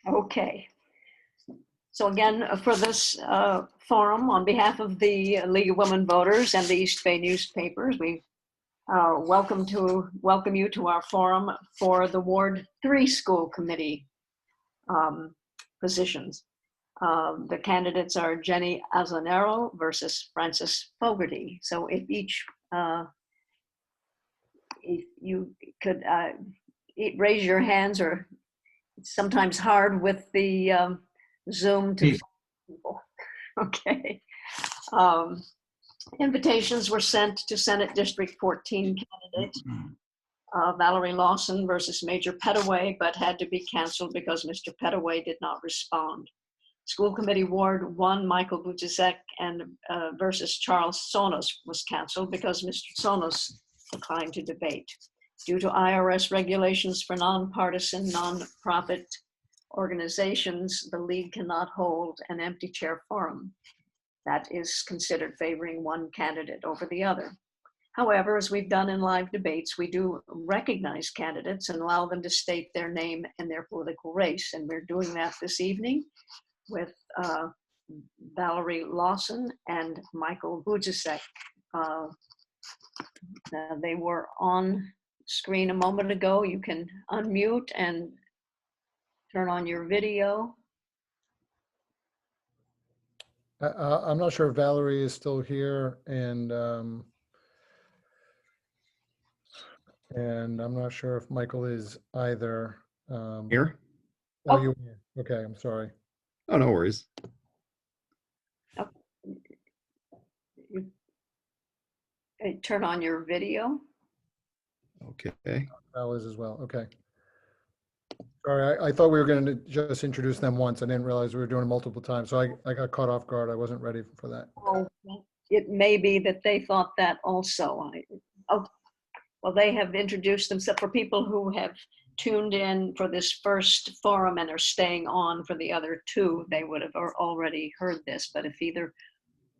Okay. So again, for this forum, on behalf of the League of Women Voters and the East Bay newspapers, we welcome you to our forum for the Ward 3 School Committee positions. The candidates are Jenni Azanero versus Francis Fogarty. So if you could raise your hands, or it's sometimes hard with the Zoom to find people. Okay. Invitations were sent to Senate District 14 candidates, Valerie Lawson versus Major Pettaway, but had to be canceled because Mr. Pettaway did not respond. School Committee Ward 1, Michael Buzek and versus Charles Sonos was canceled because Mr. Sonos declined to debate. Due to IRS regulations for nonpartisan, nonprofit organizations, the League cannot hold an empty chair forum. That is considered favoring one candidate over the other. However, as we've done in live debates, we do recognize candidates and allow them to state their name and their political race. And we're doing that this evening with Valerie Lawson and Michael Buzek. They were on screen a moment ago. You can unmute and turn on your video. I'm not sure if Valerie is still here, and I'm not sure if Michael is either. Here? Oh, you are. Okay, I'm sorry. Oh, no worries. Turn on your video. Okay. Val is as well. Okay. Sorry, I thought we were going to just introduce them once. I didn't realize we were doing it multiple times. So I got caught off guard. I wasn't ready for that. Oh, it may be that they thought that also. Well, they have introduced themselves. For people who have tuned in for this first forum and are staying on for the other two, they would have already heard this. But if either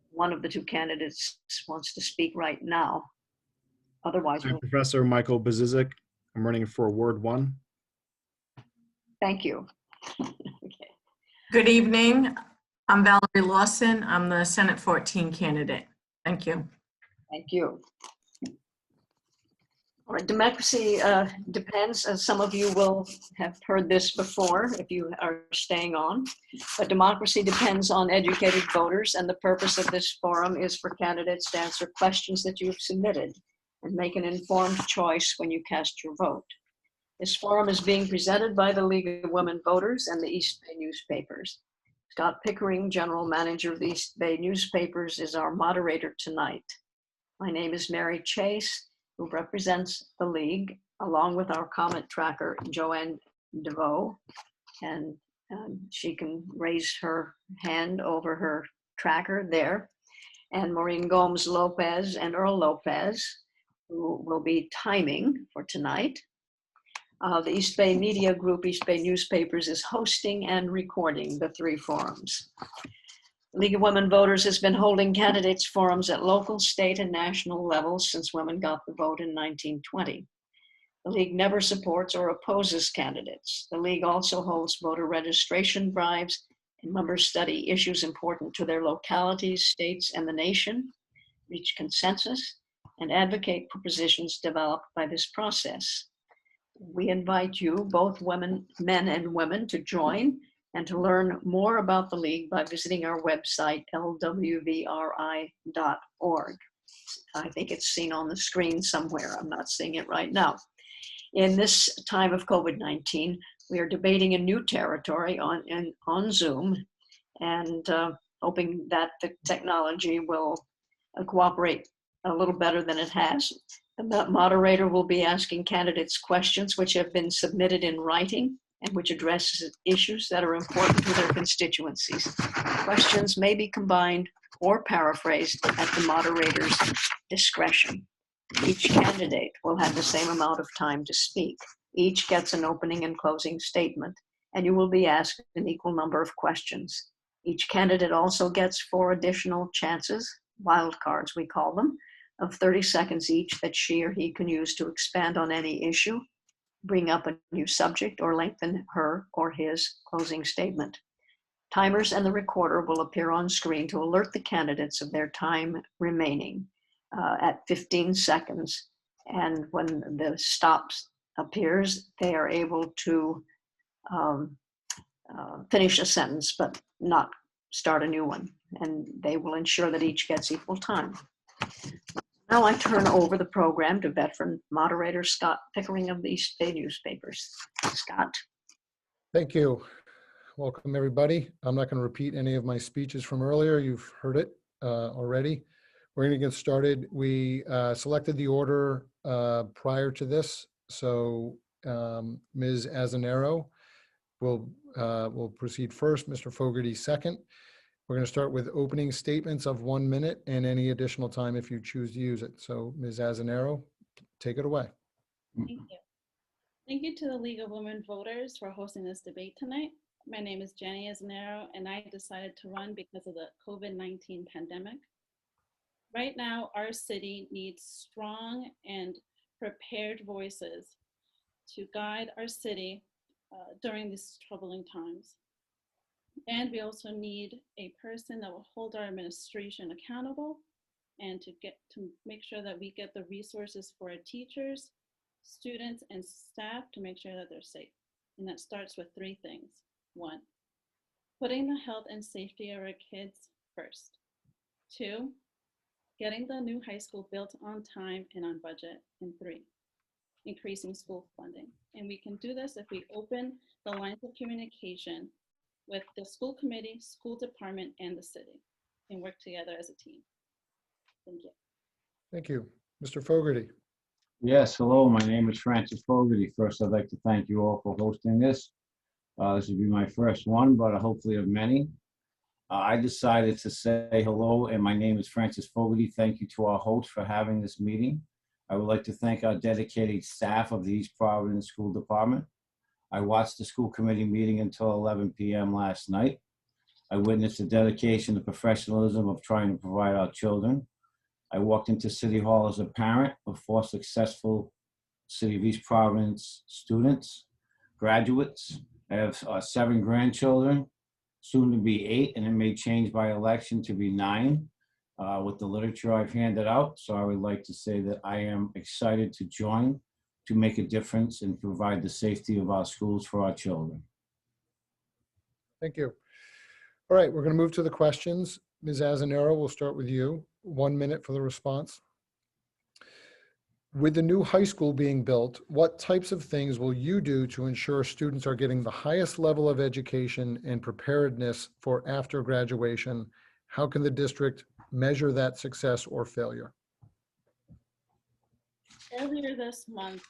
one of the two candidates wants to speak right now, otherwise. I'm Professor Michael Buzek. I'm running for Ward 1. Thank you. Okay. Good evening. I'm Valerie Lawson. I'm the Senate 14 candidate. Thank you. Thank you. All right, democracy depends, as some of you will have heard this before if you are staying on, but democracy depends on educated voters, and the purpose of this forum is for candidates to answer questions that you've submitted and make an informed choice when you cast your vote. This forum is being presented by the League of Women Voters and the East Bay newspapers. Scott Pickering, General Manager of the East Bay newspapers, is our moderator tonight. My name is Mary Chase, who represents the League, along with our comment tracker, Joanne DeVoe, and she can raise her hand over her tracker there, and Maureen Gomes Lopez and Earl Lopez, who will be timing for tonight. The East Bay Media Group, East Bay Newspapers, is hosting and recording the three forums. League of Women Voters has been holding candidates forums at local, state, and national levels since women got the vote in 1920. The League never supports or opposes candidates. The League also holds voter registration drives, and members study issues important to their localities, states, and the nation, reach consensus, and advocate for positions developed by this process. We invite you, both men and women, to join and to learn more about the League by visiting our website, lwvri.org. I think it's seen on the screen somewhere. I'm not seeing it right now. In this time of COVID-19, we are debating a new territory on Zoom, and hoping that the technology will cooperate a little better than it has. The moderator will be asking candidates questions which have been submitted in writing and which addresses issues that are important to their constituencies. Questions may be combined or paraphrased at the moderator's discretion. Each candidate will have the same amount of time to speak. Each gets an opening and closing statement, and you will be asked an equal number of questions. Each candidate also gets 4 additional chances, wildcards we call them, of 30 seconds each that she or he can use to expand on any issue. bring up a new subject, or lengthen her or his closing statement. Timers and the recorder will appear on screen to alert the candidates of their time remaining at 15 seconds. And when the stop appears, they are able to finish a sentence, but not start a new one. And they will ensure that each gets equal time. Now I turn over the program to veteran moderator Scott Pickering of the East Bay newspapers. Scott. Thank you. Welcome, everybody. I'm not going to repeat any of my speeches from earlier. You've heard it already. We're going to get started. We selected the order prior to this. So Ms. Azanero will proceed first, Mr. Fogerty second. We're going to start with opening statements of 1 minute and any additional time if you choose to use it. So Ms. Azanero, take it away. Thank you. Thank you to the League of Women Voters for hosting this debate tonight. My name is Jenni Azanero, and I decided to run because of the COVID-19 pandemic. Right now, our city needs strong and prepared voices to guide our city during these troubling times. And we also need a person that will hold our administration accountable and to make sure that we get the resources for our teachers, students, and staff to make sure that they're safe. And that starts with 3 things. 1, putting the health and safety of our kids first. 2, getting the new high school built on time and on budget. And 3, increasing school funding. And we can do this if we open the lines of communication with the school committee, school department, and the city, and work together as a team. Thank you. Thank you. Mr. Fogerty. Yes, hello, my name is Francis Fogarty. First, I'd like to thank you all for hosting this. This will be my first one, but hopefully of many. I decided to say hello, and my name is Francis Fogarty. Thank you to our host for having this meeting. I would like to thank our dedicated staff of the East Providence School Department. I watched the school committee meeting until 11 p.m. last night. I witnessed the dedication and professionalism of trying to provide our children. I walked into City Hall as a parent of 4 successful City of East Providence students, graduates. I have 7 grandchildren, soon to be 8, and it may change by election to be 9 with the literature I've handed out. So I would like to say that I am excited to join to make a difference and provide the safety of our schools for our children. Thank you. All right, we're going to move to the questions. Ms. Azanero, we'll start with you. 1 minute for the response. With the new high school being built, what types of things will you do to ensure students are getting the highest level of education and preparedness for after graduation? How can the district measure that success or failure? Earlier this month,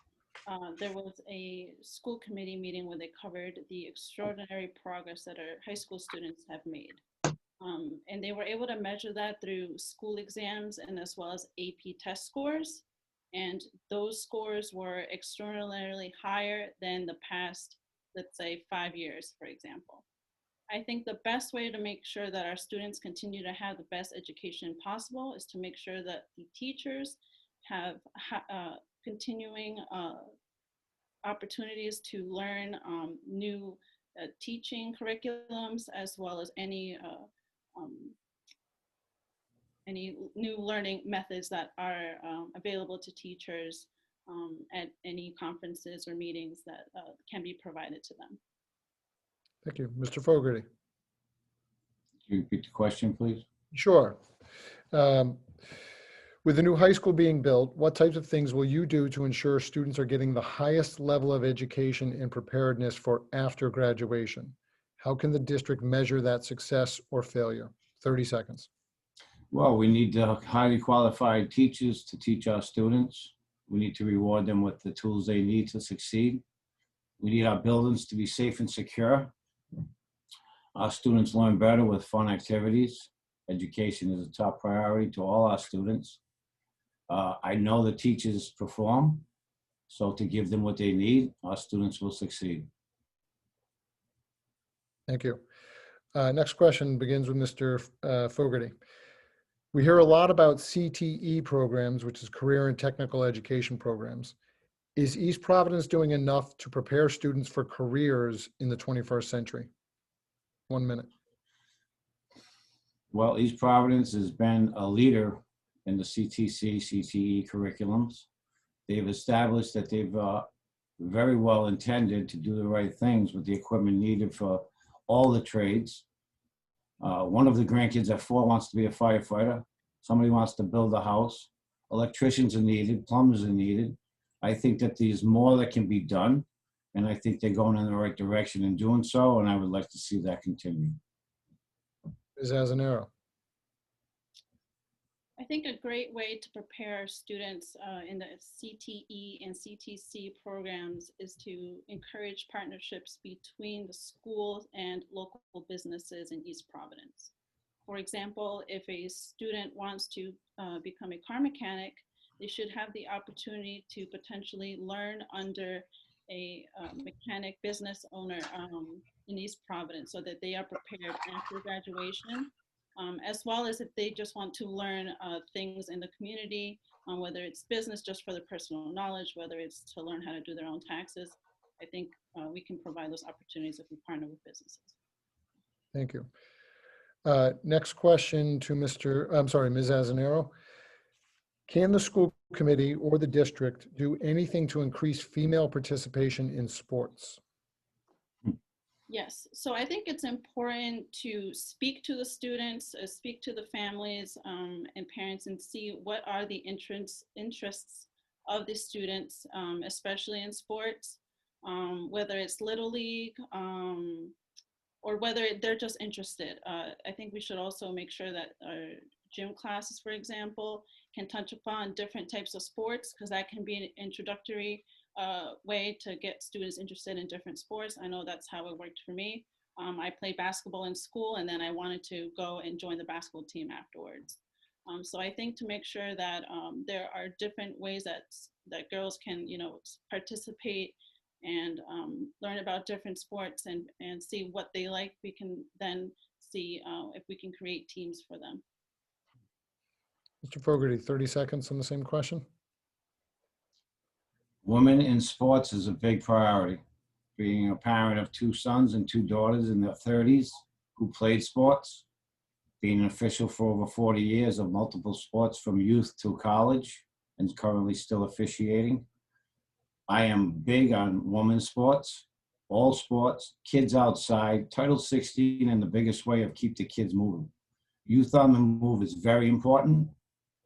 there was a school committee meeting where they covered the extraordinary progress that our high school students have made. And they were able to measure that through school exams and as well as AP test scores. And those scores were extraordinarily higher than the past, let's say, 5 years, for example. I think the best way to make sure that our students continue to have the best education possible is to make sure that the teachers have continuing opportunities to learn new teaching curriculums, as well as any new learning methods that are available to teachers at any conferences or meetings that can be provided to them. Thank you. Mr. Fogarty. Can you repeat the question, please? Sure. With the new high school being built, what types of things will you do to ensure students are getting the highest level of education and preparedness for after graduation? How can the district measure that success or failure? 30 seconds. Well, we need highly qualified teachers to teach our students. We need to reward them with the tools they need to succeed. We need our buildings to be safe and secure. Our students learn better with fun activities. Education is a top priority to all our students. I know the teachers perform, so to give them what they need, our students will succeed. Thank you. Next question begins with Mr. Fogarty. We hear a lot about CTE programs, which is career and technical education programs. Is East Providence doing enough to prepare students for careers in the 21st century? 1 minute. Well, East Providence has been a leader in the CTC, CTE curriculums. They've established that they've very well intended to do the right things with the equipment needed for all the trades. One of the grandkids at 4 wants to be a firefighter. Somebody wants to build a house. Electricians are needed, plumbers are needed. I think that there's more that can be done, and I think they're going in the right direction in doing so, and I would like to see that continue. Ms. Azanero. I think a great way to prepare students in the CTE and CTC programs is to encourage partnerships between the schools and local businesses in East Providence. For example, if a student wants to become a car mechanic, they should have the opportunity to potentially learn under a mechanic business owner in East Providence so that they are prepared after graduation. As well as if they just want to learn things in the community, whether it's business just for the personal knowledge, whether it's to learn how to do their own taxes. I think we can provide those opportunities if we partner with businesses. Thank you. Next question to Ms. Azanero. Can the school committee or the district do anything to increase female participation in sports? Yes, so I think it's important to speak to the students, speak to the families and parents and see what are the interests of the students, especially in sports, whether it's Little League or whether they're just interested. I think we should also make sure that our gym classes, for example, can touch upon different types of sports because that can be an introductory way to get students interested in different sports. I know that's how it worked for me. I played basketball in school and then I wanted to go and join the basketball team afterwards. So I think to make sure that there are different ways that girls can, participate and learn about different sports and see what they like, we can then see if we can create teams for them. Mr. Fogarty, 30 seconds on the same question. Women in sports is a big priority. Being a parent of 2 sons and 2 daughters in their 30s who played sports, being an official for over 40 years of multiple sports from youth to college and currently still officiating. I am big on women's sports, all sports, kids outside, Title 16 in the biggest way of keep the kids moving. Youth on the move is very important.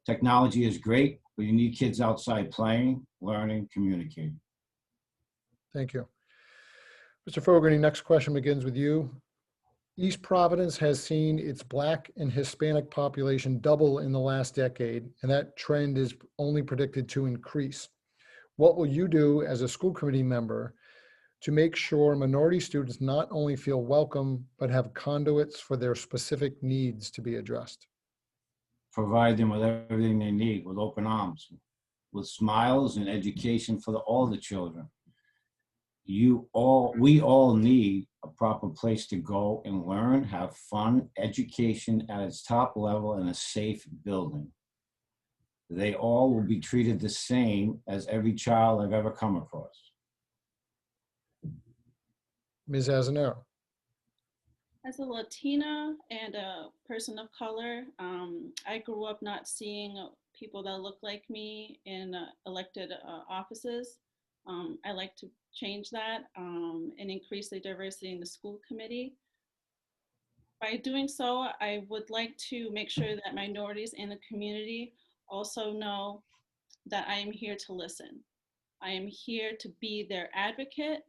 Technology is great, but you need kids outside playing, learning, communicating. Thank you. Mr. Fogarty, next question begins with you. East Providence has seen its Black and Hispanic population double in the last decade, and that trend is only predicted to increase. What will you do as a school committee member to make sure minority students not only feel welcome, but have conduits for their specific needs to be addressed? Provide them with everything they need, with open arms, with smiles and education for all the children. We all need a proper place to go and learn, have fun, education at its top level in a safe building. They all will be treated the same as every child I've ever come across. Ms. Azanero. As a Latina and a person of color, I grew up not seeing people that look like me in elected offices. I like to change that and increase the diversity in the school committee. By doing so, I would like to make sure that minorities in the community also know that I am here to listen. I am here to be their advocate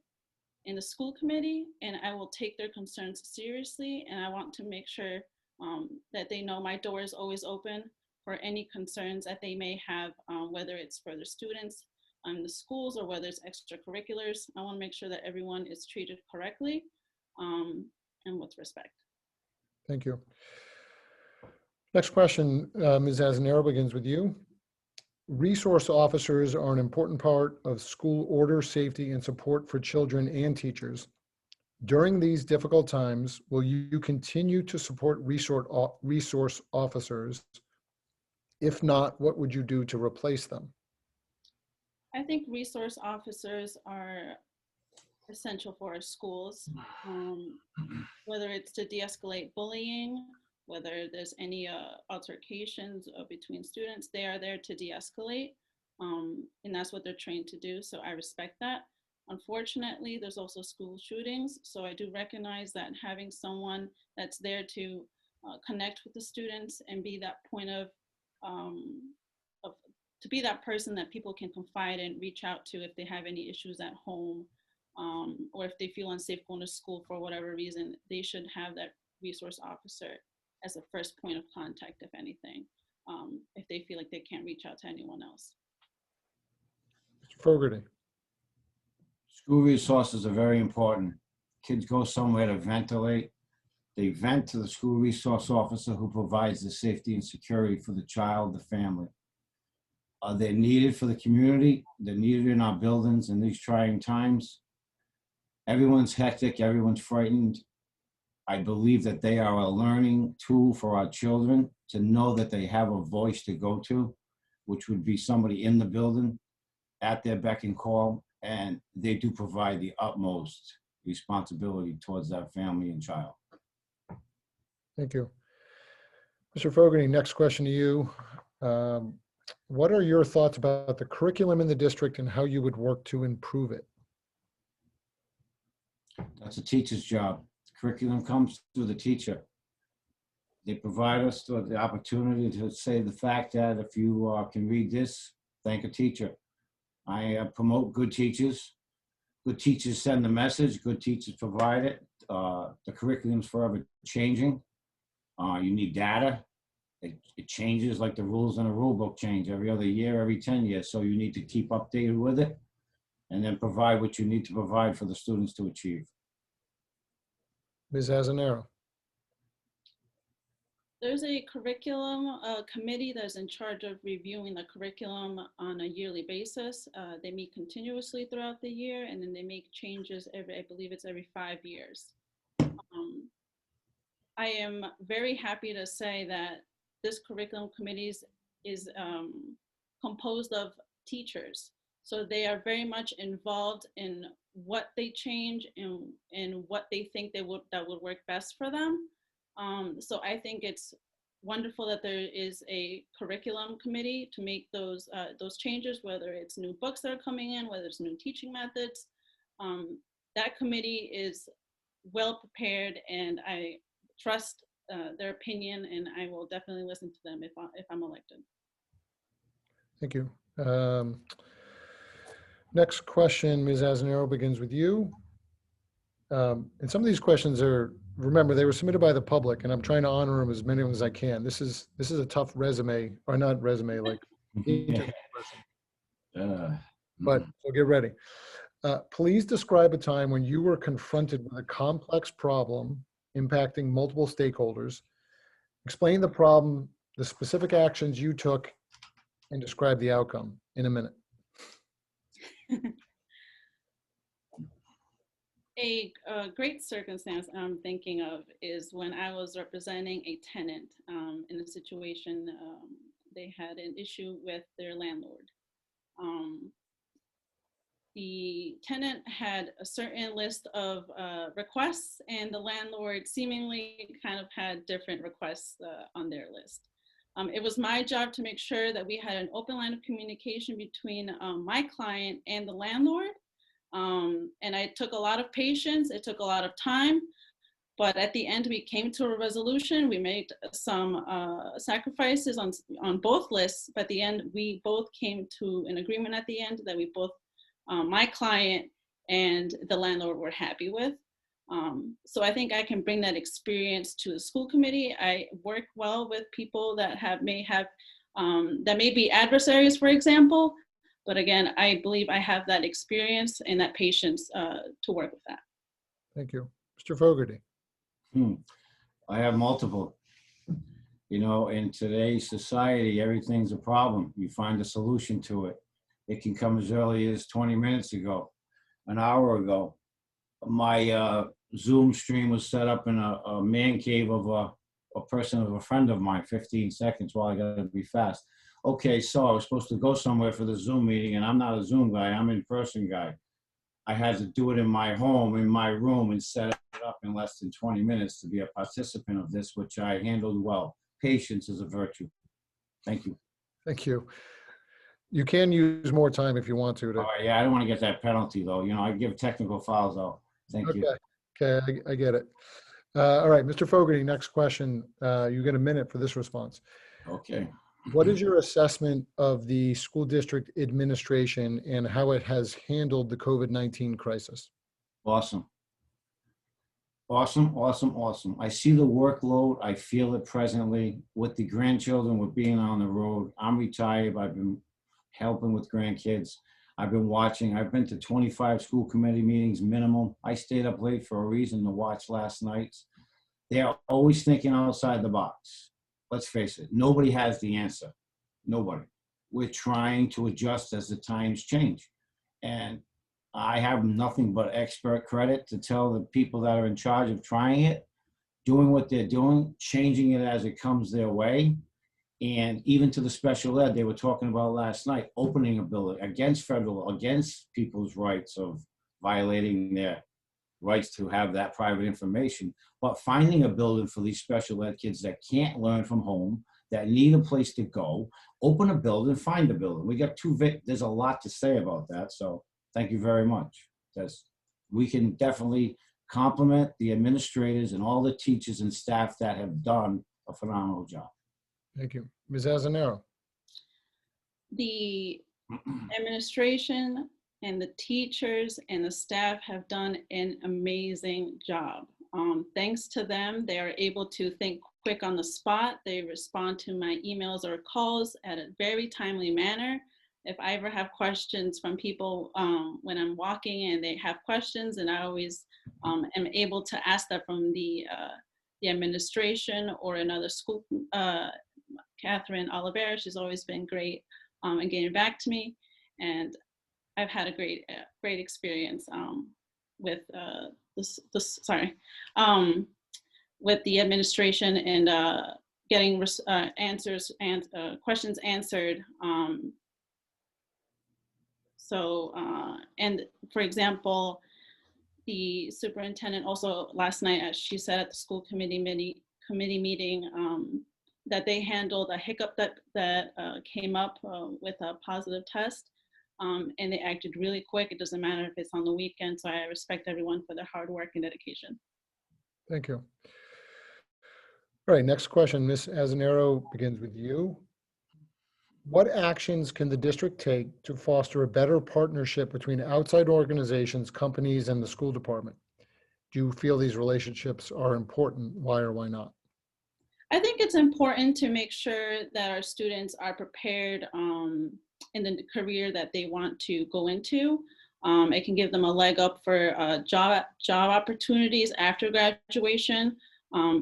in the school committee, and I will take their concerns seriously, and I want to make sure that they know my door is always open for any concerns that they may have, whether it's for their students in the schools or whether it's extracurriculars. I want to make sure that everyone is treated correctly and with respect. Thank you. Next question, Ms. Azanero, begins with you. Resource officers are an important part of school order, safety, and support for children and teachers. During these difficult times, will you continue to support resource officers? If not, what would you do to replace them? I think resource officers are essential for our schools, whether it's to de-escalate bullying, whether there's any altercations between students, they are there to de-escalate, and that's what they're trained to do, so I respect that. Unfortunately, there's also school shootings, so I do recognize that having someone that's there to connect with the students and be that point of to be that person that people can confide and reach out to if they have any issues at home, or if they feel unsafe going to school for whatever reason, they should have that resource officer as a first point of contact, if anything, if they feel like they can't reach out to anyone else. Mr. Fogarty. School resources are very important. Kids go somewhere to ventilate. They vent to the school resource officer who provides the safety and security for the child, the family. They're needed for the community. They're needed in our buildings in these trying times. Everyone's hectic, everyone's frightened. I believe that they are a learning tool for our children to know that they have a voice to go to, which would be somebody in the building at their beck and call, and they do provide the utmost responsibility towards that family and child. Thank you. Mr. Fogarty, next question to you. What are your thoughts about the curriculum in the district and how you would work to improve it? That's a teacher's job. The curriculum comes through the teacher. They provide us with the opportunity to say the fact that if you can read this, thank a teacher. I promote good teachers. Good teachers send the message. Good teachers provide it. The curriculum's forever changing. You need data. It changes like the rules in a rule book change every other year, every 10 years. So you need to keep updated with it and then provide what you need to provide for the students to achieve. Ms. Azanero. There's a curriculum committee that's in charge of reviewing the curriculum on a yearly basis. They meet continuously throughout the year, and then they make changes I believe it's every 5 years. I am very happy to say that this curriculum committee is composed of teachers. So they are very much involved in what they change and what they think that would work best for them. So I think it's wonderful that there is a curriculum committee to make those changes, whether it's new books that are coming in, whether it's new teaching methods. That committee is well prepared, and I trust their opinion, and I will definitely listen to them if I'm elected. Thank you. Next question, Ms. Azanero, begins with you. And some of these questions are, remember, they were submitted by the public, and I'm trying to honor them as many of them as I can. This is a tough resume, or not resume, like, but so get ready. Please describe a time when you were confronted with a complex problem impacting multiple stakeholders. Explain the problem, the specific actions you took, and describe the outcome in a minute. A great circumstance I'm thinking of is when I was representing a tenant in a situation. They had an issue with their landlord. The tenant had a certain list of requests, and the landlord seemingly kind of had different requests on their list. It was my job to make sure that we had an open line of communication between my client and the landlord. And it took a lot of patience, it took a lot of time, but at the end we came to a resolution. We made some sacrifices on both lists, but at the end we both came to an agreement at the end that we both, my client and the landlord, were happy with. So I think I can bring that experience to the school committee. I work well with people that may be adversaries, for example. But again, I believe I have that experience and that patience to work with that. Thank you. Mr. Fogarty. I have multiple. You know, in today's society, everything's a problem. You find a solution to it. It can come as early as 20 minutes ago, an hour ago. My Zoom stream was set up in a man cave of a friend of mine, 15 seconds while I gotta be fast. okay, so I was supposed to go somewhere for the Zoom meeting, and I'm not a Zoom guy, I'm an in-person guy. I had to do it in my home, in my room, and set it up in less than 20 minutes to be a participant of this, which I handled well. Patience is a virtue. Thank you. Thank you. You can use more time if you want to. All right, yeah, I don't want to get that penalty, though. You know, I give technical files out. Thank you. Okay, I get it. All right, Mr. Fogarty, next question. You get a minute for this response. Okay. What is your assessment of the school district administration and how it has handled the COVID-19 crisis? Awesome. Awesome, awesome, awesome. I see the workload. I feel it presently with the grandchildren, with being on the road. I'm retired. I've been helping with grandkids. I've been watching. I've been to 25 school committee meetings minimum. I stayed up late for a reason to watch last night's. They're always thinking outside the box. Let's face it, nobody has the answer. Nobody. We're trying to adjust as the times change. And I have nothing but expert credit to tell the people that are in charge of trying it, doing what they're doing, changing it as it comes their way. And even to the special ed they were talking about last night, opening a building against federal, against people's rights of violating their rights to have that private information, but finding a building for these special ed kids that can't learn from home, that need a place to go, open a building, find a building. We got there's a lot to say about that. So thank you very much. We can definitely compliment the administrators and all the teachers and staff that have done a phenomenal job. Thank you. Ms. Azanero. The administration and the teachers and the staff have done an amazing job. Thanks to them, they are able to think quick on the spot. They respond to my emails or calls at a very timely manner. If I ever have questions from people when I'm walking and they have questions, and I always am able to ask that from the administration or another school. Catherine Olivera, she's always been great in getting back to me, and I've had a great experience with with the administration and getting answers and questions answered. And for example, the superintendent also last night, as she said at the school committee meeting, that they handled a hiccup that came up with a positive test. And they acted really quick. It doesn't matter if it's on the weekend. So I respect everyone for their hard work and dedication. Thank you. All right, next question. Ms. Azanero begins with you. What actions can the district take to foster a better partnership between outside organizations, companies, and the school department? Do you feel these relationships are important? Why or why not? I think it's important to make sure that our students are prepared in the career that they want to go into. It can give them a leg up for job opportunities after graduation.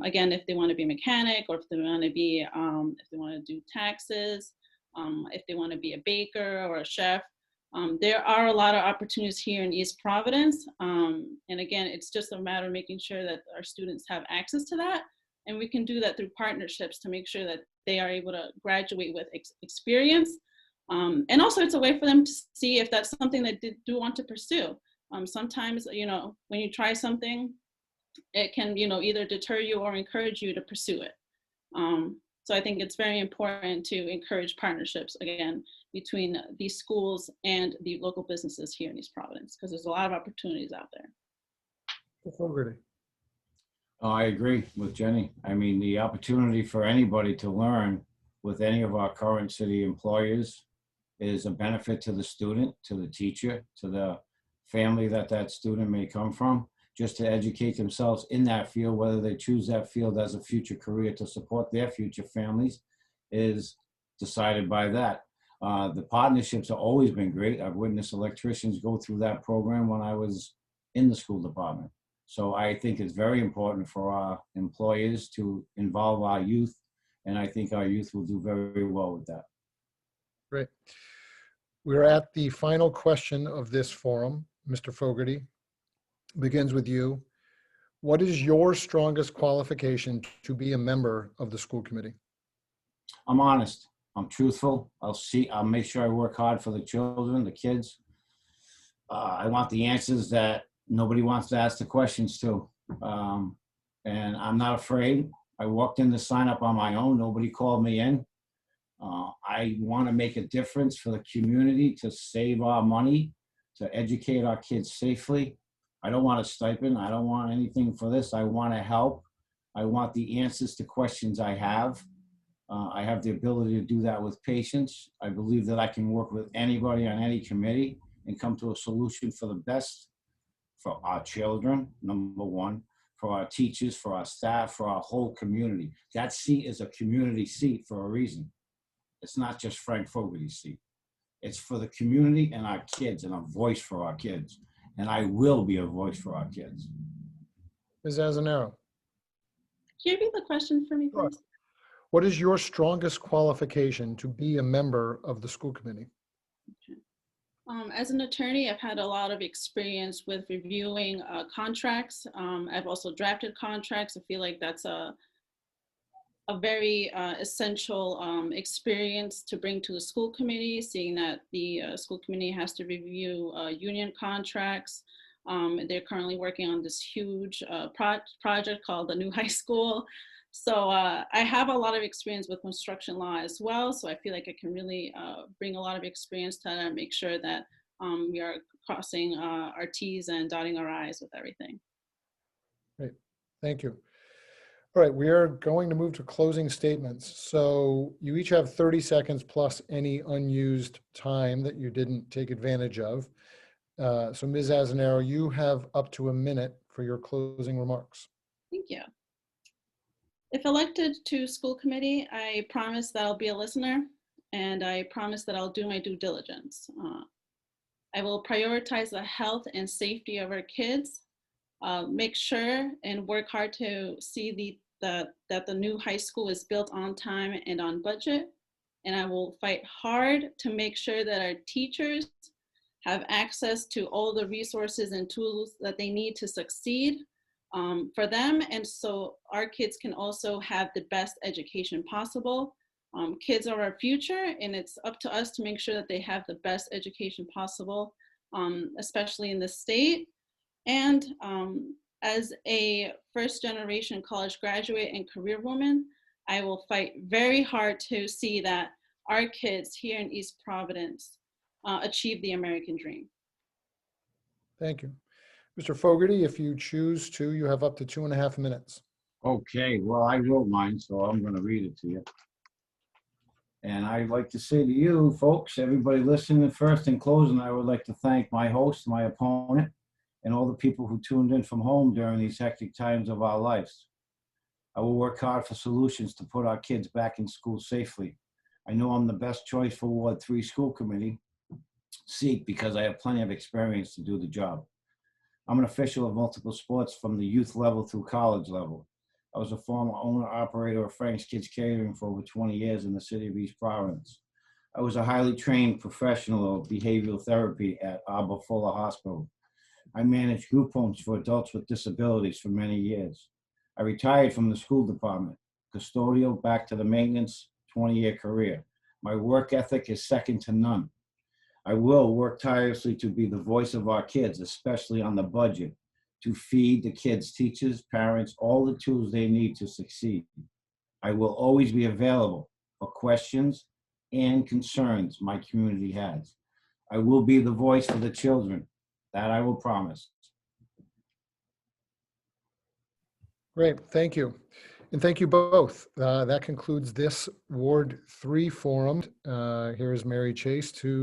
Again, if they want to be a mechanic, or if they want to be, if they want to do taxes, if they want to be a baker or a chef. There are a lot of opportunities here in East Providence. And again, it's just a matter of making sure that our students have access to that. And we can do that through partnerships to make sure that they are able to graduate with experience. And also it's a way for them to see if that's something that they do want to pursue. Sometimes, when you try something, it can, either deter you or encourage you to pursue it. So I think it's very important to encourage partnerships, again, between these schools and the local businesses here in East Providence, because there's a lot of opportunities out there. Fogarty. I agree with Jenny. I mean, the opportunity for anybody to learn with any of our current city employers is a benefit to the student, to the teacher, to the family that student may come from, just to educate themselves in that field, whether they choose that field as a future career to support their future families is decided by that. The partnerships have always been great. I've witnessed electricians go through that program when I was in the school department. So I think it's very important for our employers to involve our youth, and I think our youth will do very well with that. Great. We're at the final question of this forum. Mr. Fogarty, begins with you. What is your strongest qualification to be a member of the school committee? I'm honest. I'm truthful. I'll make sure I work hard for the children, the kids. I want the answers that nobody wants to ask the questions to. And I'm not afraid. I walked in to sign up on my own. Nobody called me in. I want to make a difference for the community to save our money, to educate our kids safely. I don't want a stipend. I don't want anything for this. I want to help. I want the answers to questions I have. I have the ability to do that with patience. I believe that I can work with anybody on any committee and come to a solution for the best for our children, number one, for our teachers, for our staff, for our whole community. That seat is a community seat for a reason. It's not just Frank Fogarty's seat. It's for the community and our kids, and a voice for our kids. And I will be a voice for our kids. Ms. Azanero, Can you repeat the question for me, Sure. please? what is your strongest qualification to be a member of the school committee? As an attorney, I've had a lot of experience with reviewing contracts. I've also drafted contracts. I feel like that's a very essential experience to bring to the school committee, seeing that the school committee has to review union contracts. They're currently working on this huge project called the new high school. So I have a lot of experience with construction law as well. So I feel like I can really bring a lot of experience to make sure that we are crossing our T's and dotting our I's with everything. Great, thank you. All right, we are going to move to closing statements. So you each have 30 seconds plus any unused time that you didn't take advantage of. So Ms. Azanero, you have up to a minute for your closing remarks. Thank you. If elected to school committee, I promise that I'll be a listener, and I promise that I'll do my due diligence. I will prioritize the health and safety of our kids, make sure and work hard to see that the new high school is built on time and on budget. And I will fight hard to make sure that our teachers have access to all the resources and tools that they need to succeed for them. And so our kids can also have the best education possible. Kids are our future, and it's up to us to make sure that they have the best education possible, especially in the state. And as a first-generation college graduate and career woman, I will fight very hard to see that our kids here in East Providence achieve the American dream. Thank you. Mr. Fogarty, if you choose to, you have up to 2.5 minutes. Okay, well, I wrote mine, so I'm going to read it to you. And I'd like to say to you, folks, everybody listening, first in closing, I would like to thank my host, my opponent, and all the people who tuned in from home during these hectic times of our lives. I will work hard for solutions to put our kids back in school safely. I know I'm the best choice for Ward 3 School Committee seat because I have plenty of experience to do the job. I'm an official of multiple sports from the youth level through college level. I was a former owner-operator of Frank's Kids Catering for over 20 years in the city of East Providence. I was a highly trained professional of behavioral therapy at Arbor Fuller Hospital. I managed group homes for adults with disabilities for many years. I retired from the school department, custodial back to the maintenance, 20-year career. My work ethic is second to none. I will work tirelessly to be the voice of our kids, especially on the budget, to feed the kids, teachers, parents, all the tools they need to succeed. I will always be available for questions and concerns my community has. I will be the voice for the children. That I will promise. Great, thank you. And thank you both. That concludes this Ward 3 forum. Here is Mary Chase to